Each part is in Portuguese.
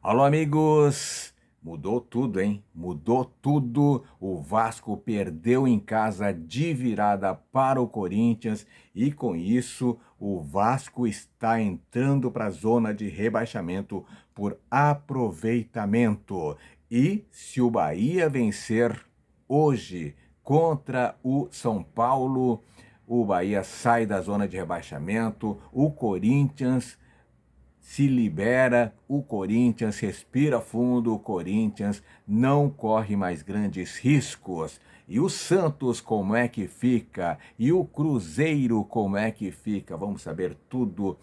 Alô, amigos! Mudou tudo, hein? Mudou tudo. O Vasco perdeu em casa de virada para o Corinthians e, com isso, o Vasco está entrando para a zona de rebaixamento por aproveitamento. E se o Bahia vencer hoje contra o São Paulo, o Bahia sai da zona de rebaixamento, o Corinthians se libera, o Corinthians respira fundo, o Corinthians não corre mais grandes riscos. E o Santos como é que fica? E o Cruzeiro como é que fica? Vamos saber tudo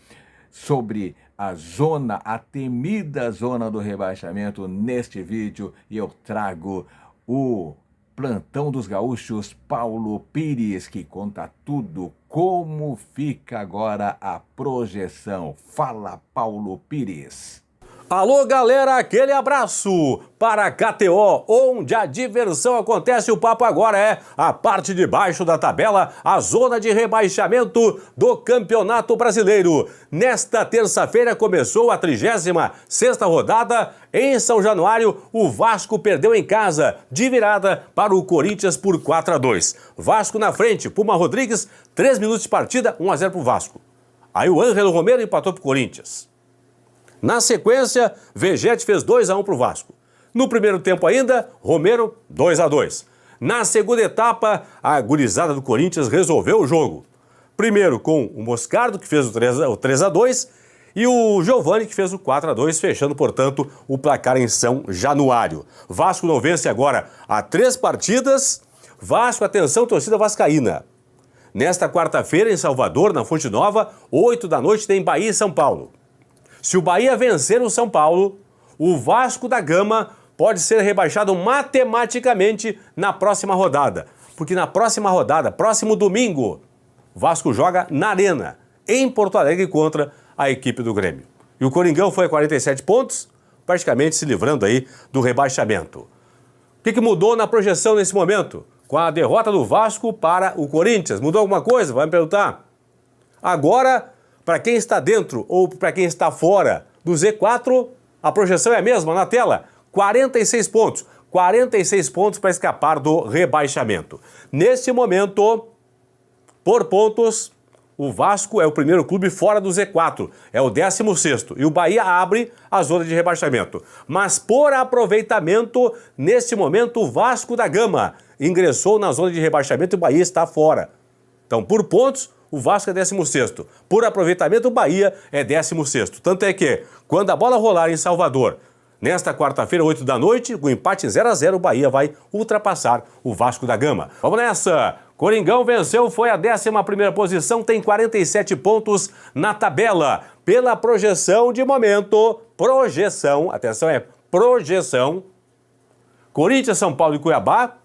sobre a temida zona do rebaixamento neste vídeo. E eu trago o plantão dos gaúchos, Paulo Pires, que conta tudo, como fica agora a projeção. Fala, Paulo Pires. Alô, galera, aquele abraço para a KTO, onde a diversão acontece. O papo agora é a parte de baixo da tabela, a zona de rebaixamento do Campeonato Brasileiro. Nesta terça-feira começou a 36ª rodada. Em São Januário, o Vasco perdeu em casa, de virada para o Corinthians por 4-2. Vasco na frente, Puma Rodrigues, 3 minutos de partida, 1-0 para o Vasco. Aí o Ângelo Romero empatou para o Corinthians. Na sequência, Vegete fez 2-1 para o Vasco. No primeiro tempo ainda, Romero 2-2. Na segunda etapa, a gurizada do Corinthians resolveu o jogo. Primeiro com o Moscardo, que fez o 3-2, e o Giovani, que fez o 4-2, fechando, portanto, o placar em São Januário. Vasco não vence agora há 3 partidas. Vasco, atenção, torcida vascaína. Nesta quarta-feira, em Salvador, na Fonte Nova, 8 da noite, tem Bahia e São Paulo. Se o Bahia vencer o São Paulo, o Vasco da Gama pode ser rebaixado matematicamente na próxima rodada. Porque na próxima rodada, próximo domingo, o Vasco joga na Arena, em Porto Alegre, contra a equipe do Grêmio. E o Coringão foi a 47 pontos, praticamente se livrando aí do rebaixamento. O que mudou na projeção nesse momento? Com a derrota do Vasco para o Corinthians. Mudou alguma coisa? Vai me perguntar. Agora, para quem está dentro ou para quem está fora do Z4, a projeção é a mesma na tela, 46 pontos. 46 pontos para escapar do rebaixamento. Neste momento, por pontos, o Vasco é o primeiro clube fora do Z4, é o 16º, e o Bahia abre a zona de rebaixamento. Mas por aproveitamento, neste momento, o Vasco da Gama ingressou na zona de rebaixamento e o Bahia está fora. Então, por pontos, o Vasco é 16º. Por aproveitamento, o Bahia é 16º. Tanto é que, quando a bola rolar em Salvador, nesta quarta-feira, 8 da noite, com empate em 0-0, o Bahia vai ultrapassar o Vasco da Gama. Vamos nessa! Coringão venceu, foi a 11ª posição, tem 47 pontos na tabela. Pela projeção de momento, atenção, é projeção, Corinthians, São Paulo e Cuiabá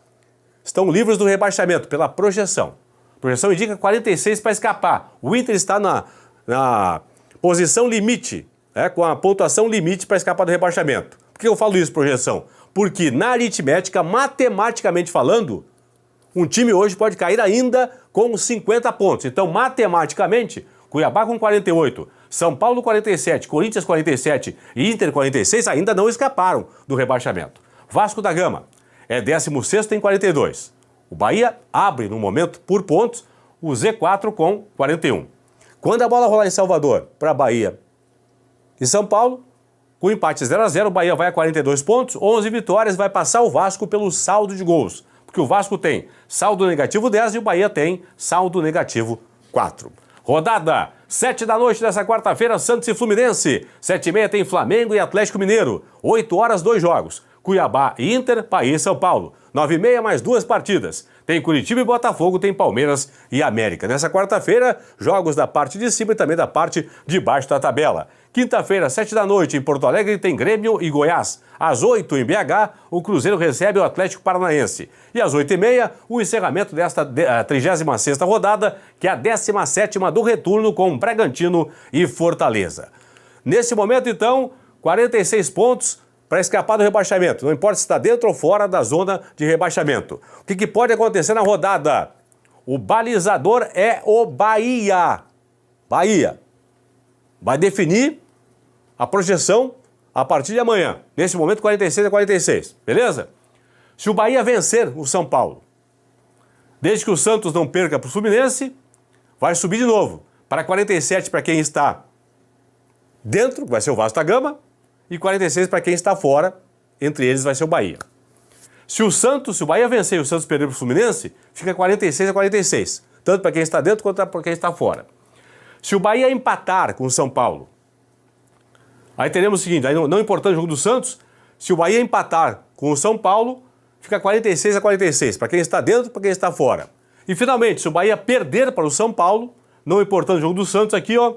estão livres do rebaixamento, pela projeção. A projeção indica 46 para escapar. O Inter está na posição limite, com a pontuação limite para escapar do rebaixamento. Por que eu falo isso, projeção? Porque na aritmética, matematicamente falando, um time hoje pode cair ainda com 50 pontos. Então, matematicamente, Cuiabá com 48, São Paulo 47, Corinthians 47 e Inter 46 ainda não escaparam do rebaixamento. Vasco da Gama é 16º, tem 42. O Bahia abre, no momento, por pontos, o Z4 com 41. Quando a bola rolar em Salvador para Bahia e São Paulo, com empate 0-0, o Bahia vai a 42 pontos, 11 vitórias, vai passar o Vasco pelo saldo de gols. Porque o Vasco tem saldo negativo 10 e o Bahia tem saldo negativo 4. Rodada 7 da noite dessa quarta-feira, Santos e Fluminense. 7h30 tem Flamengo e Atlético Mineiro. 8 horas, 2 jogos. Cuiabá e Inter, Bahia e São Paulo. 9h30, mais 2 partidas. Tem Curitiba e Botafogo, tem Palmeiras e América. Nessa quarta-feira, jogos da parte de cima e também da parte de baixo da tabela. Quinta-feira, 7 da noite, em Porto Alegre, tem Grêmio e Goiás. Às 8 em BH, o Cruzeiro recebe o Atlético Paranaense. E às 8h30, o encerramento desta 36ª rodada, que é a 17ª do retorno com Bragantino e Fortaleza. Nesse momento, então, 46 pontos para escapar do rebaixamento. Não importa se está dentro ou fora da zona de rebaixamento. O que pode acontecer na rodada? O balizador é o Bahia. Bahia vai definir a projeção a partir de amanhã. Nesse momento, 46 a 46, beleza? Se o Bahia vencer o São Paulo, desde que o Santos não perca para o Fluminense, vai subir de novo para 47 para quem está dentro, vai ser o Vasco da Gama, e 46 para quem está fora, entre eles vai ser o Bahia. Se o Bahia vencer e o Santos perder para o Fluminense, fica 46 a 46, tanto para quem está dentro quanto para quem está fora. Se o Bahia empatar com o São Paulo, aí teremos o seguinte, aí não importando o jogo do Santos, se o Bahia empatar com o São Paulo, fica 46 a 46, para quem está dentro e para quem está fora. E finalmente, se o Bahia perder para o São Paulo, não importando o jogo do Santos aqui, ó,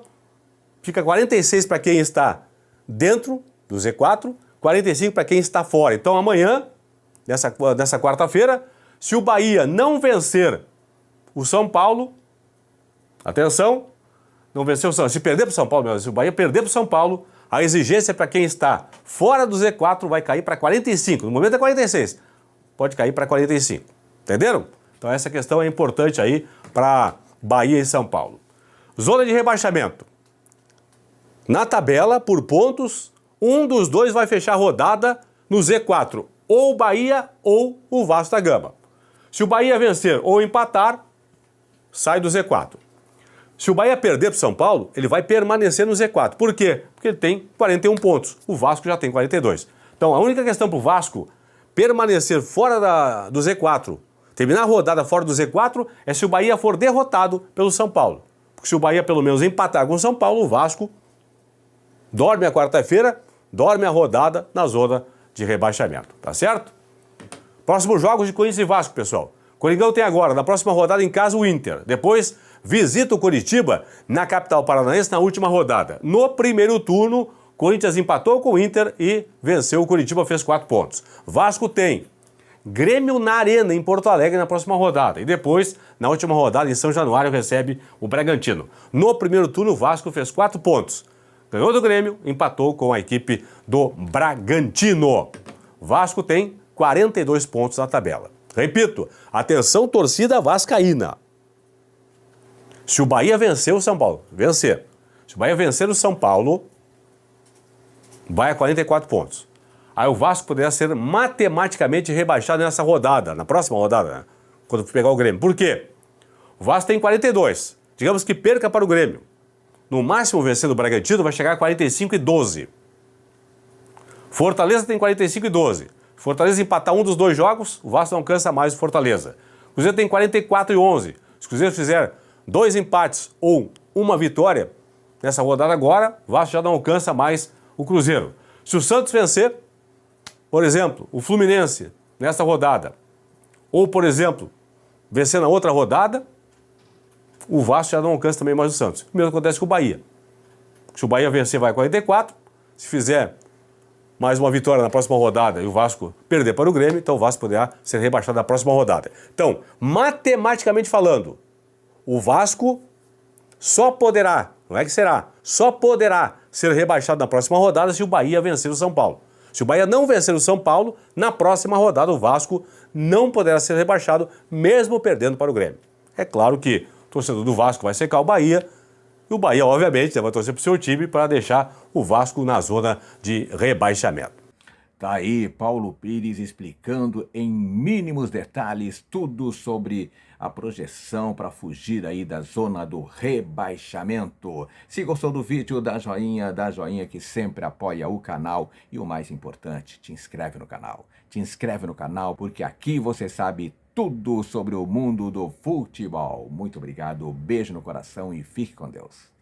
fica 46 para quem está dentro do Z4, 45 para quem está fora. Então amanhã, nessa quarta-feira, se o Bahia não vencer o São Paulo, atenção, não vencer o São Paulo, se perder para o São Paulo, se o Bahia perder para o São Paulo, a exigência para quem está fora do Z4 vai cair para 45, no momento é 46, pode cair para 45, entenderam? Então essa questão é importante aí para Bahia e São Paulo. Zona de rebaixamento. Na tabela, por pontos, um dos dois vai fechar a rodada no Z4, ou o Bahia ou o Vasco da Gama. Se o Bahia vencer ou empatar, sai do Z4. Se o Bahia perder para o São Paulo, ele vai permanecer no Z4. Por quê? Porque ele tem 41 pontos. O Vasco já tem 42. Então, a única questão para o Vasco permanecer fora do Z4, terminar a rodada fora do Z4, é se o Bahia for derrotado pelo São Paulo. Porque se o Bahia pelo menos empatar com o São Paulo, o Vasco dorme a quarta-feira, dorme a rodada na zona de rebaixamento. Tá certo? Próximos jogos de Corinthians e Vasco, pessoal. Coringão tem agora, na próxima rodada, em casa, o Inter. Depois, visita o Curitiba na capital paranaense na última rodada. No primeiro turno, Corinthians empatou com o Inter e venceu o Curitiba, fez 4 pontos. Vasco tem Grêmio na Arena, em Porto Alegre, na próxima rodada. E depois, na última rodada, em São Januário, recebe o Bragantino. No primeiro turno, o Vasco fez 4 pontos. Ganhou do Grêmio, empatou com a equipe do Bragantino. Vasco tem 42 pontos na tabela. Repito, atenção torcida vascaína. Se o Bahia vencer o São Paulo, se o Bahia vencer o São Paulo, vai a 44 pontos. Aí o Vasco poderá ser matematicamente rebaixado nessa rodada, na próxima rodada, né? Quando pegar o Grêmio. Por quê? O Vasco tem 42. Digamos que perca para o Grêmio. No máximo, vencendo o Bragantino, vai chegar a 45 e 12. Fortaleza tem 45 e 12. Fortaleza empatar um dos dois jogos, o Vasco não alcança mais o Fortaleza. O Cruzeiro tem 44 e 11. Se o Cruzeiro fizer 2 empates ou uma vitória nessa rodada agora, o Vasco já não alcança mais o Cruzeiro. Se o Santos vencer, por exemplo, o Fluminense nessa rodada, ou, por exemplo, vencer na outra rodada, o Vasco já não alcança também mais o Santos. O mesmo acontece com o Bahia. Se o Bahia vencer, vai a 44. Se fizer mais uma vitória na próxima rodada e o Vasco perder para o Grêmio, então o Vasco poderá ser rebaixado na próxima rodada. Então, matematicamente falando, o Vasco só poderá, não é que será, só poderá ser rebaixado na próxima rodada se o Bahia vencer o São Paulo. Se o Bahia não vencer o São Paulo, na próxima rodada o Vasco não poderá ser rebaixado, mesmo perdendo para o Grêmio. É claro que o torcedor do Vasco vai secar o Bahia, e o Bahia, obviamente, vai torcer para o seu time para deixar o Vasco na zona de rebaixamento. Tá aí Paulo Pires explicando em mínimos detalhes tudo sobre a projeção para fugir aí da zona do rebaixamento. Se gostou do vídeo, dá joinha que sempre apoia o canal. E o mais importante, te inscreve no canal. Te inscreve no canal porque aqui você sabe tudo sobre o mundo do futebol. Muito obrigado, beijo no coração e fique com Deus.